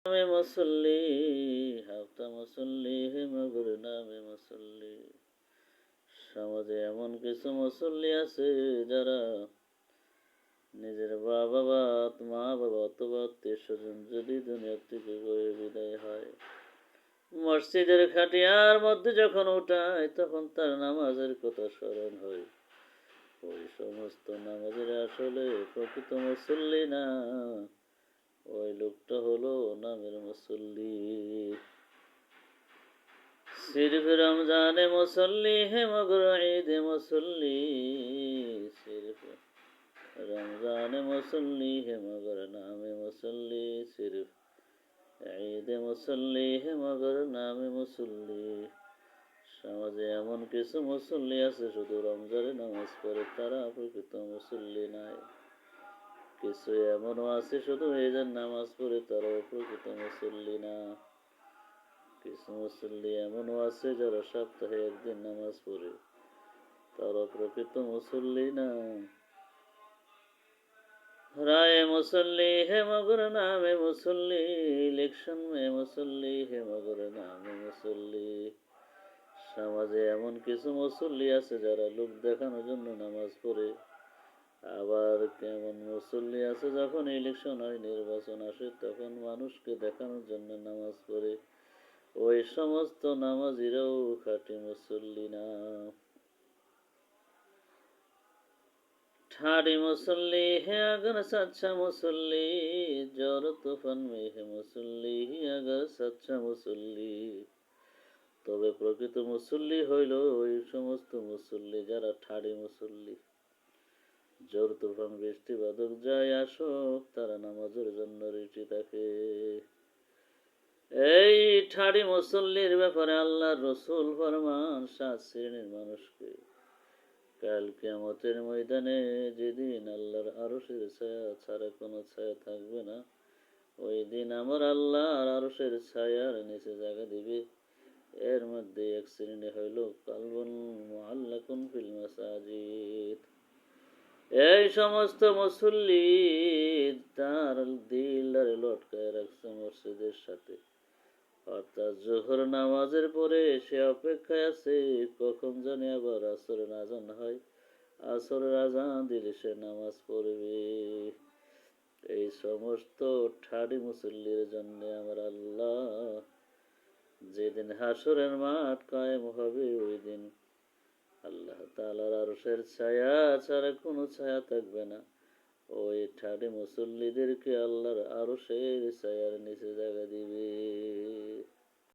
নামে মুসল্লি, হাফতা মুসল্লি হে মগর নামে মুসল্লি। সমাজে এমন কিছু মুসল্লি আছে যারা নিজের মা বাবা অথবা আত্মীয় স্বজন যদি দুনিয়া থেকে গড়ে বিদায় হয়, মসজিদের খাটিয়ার মধ্যে যখন উঠায় তখন তার নামাজের কথা স্মরণ হয়। ওই সমস্ত নামাজের আসলে প্রকৃত মুসল্লি না, ওই লোকটা হলো নামের মুসল্লি। सिर्फ रमजान मुसल्ली है मगर ईद मुसल्ली, सिर्फ रमजान मुसल्ली है मगर नाम मुसल्ली, सिर्फ ঈদ মুসল্লি হে মগর নামে মুসল্লি। সমাজে এমন কিছু মুসল্লি আছে শুধু রমজানে নামাজ পড়ে, তারা প্রকৃত মুসল্লি নাই। কিছু এমনও আছে শুধু ঈদের নামাজ পড়ে, তারাও প্রকৃত মুসল্লি না। কিছু মুসল্লি এমনও আছে যারা সপ্তাহে একদিন নামাজ পড়ে, তারা প্রকৃত মুসল্লি না। राय मुसल्ली है मगर नाम मुसल्ली, इलेक्शन में मुसल्ली है मगर नाम मुसल्ली। সমাজে এমন কিছু মুসল্লি আছে যারা লোক দেখানোর জন্য নামাজ পড়ে, আবার কেমন মুসল্লি আছে যখন ইলেকশন হয়, নির্বাচন আসে, তখন মানুষকে দেখানোর জন্য নামাজ পড়ে। ওই সমস্ত নামাজিরাও খাঁটি মুসল্লি না। ठाड़ी मुसल्ली है अगर सच्चा मुसल्ली, जोर तूफान में है मुसल्ली अगर सच्चा मुसल्ली। তবে প্রকৃত মুসল্লি হইল ওই সমস্ত মুসল্লি যারা ঠাড়ি মুসল্লি। জোর তুফান বৃষ্টি বাদক যায় আসুক, তারা নামাজের জন্য রেডি থাকে। এই ঠাড়ি মুসল্লির ব্যাপারে আল্লাহর রসুল ফরমান, 7 শ্রেণীর মানুষকে কাল কিয়ামতের ময়দানে, যেদিন আল্লাহর আরশের ছায়া ছাড়া কোনো ছায়া থাকবে না, ওই দিন আমার আল্লাহর আরশের ছায়ার নিচে জায়গা দিবে। এর মধ্যে এক শ্রেণী হইল কালবুন মুআল্লাকুন ফিল মাসাজিদ। এই সমস্ত মুসল্লি তার দিল লটকায় রাখছে মসজিদের সাথে, অর্থাৎ জোহর নামাজের পরে সে অপেক্ষায় আছে কখন জানি আবার আসরের আজান হয়, আসরের আজান দিলে সে নামাজ পড়বে। এই সমস্ত ঠাড়ি মুসল্লির জন্য আমার আল্লাহ যেদিন হাসরের মাঠ কায়েম হবে, ওই দিন আল্লাহ তাআলার আরশের ছায়া ছাড়া কোনো ছায়া থাকবে না। ওই ঠাড়ি মুসল্লিদেরকে আল্লাহর আরশের ছায়ার নিচে জায়গা দিবে।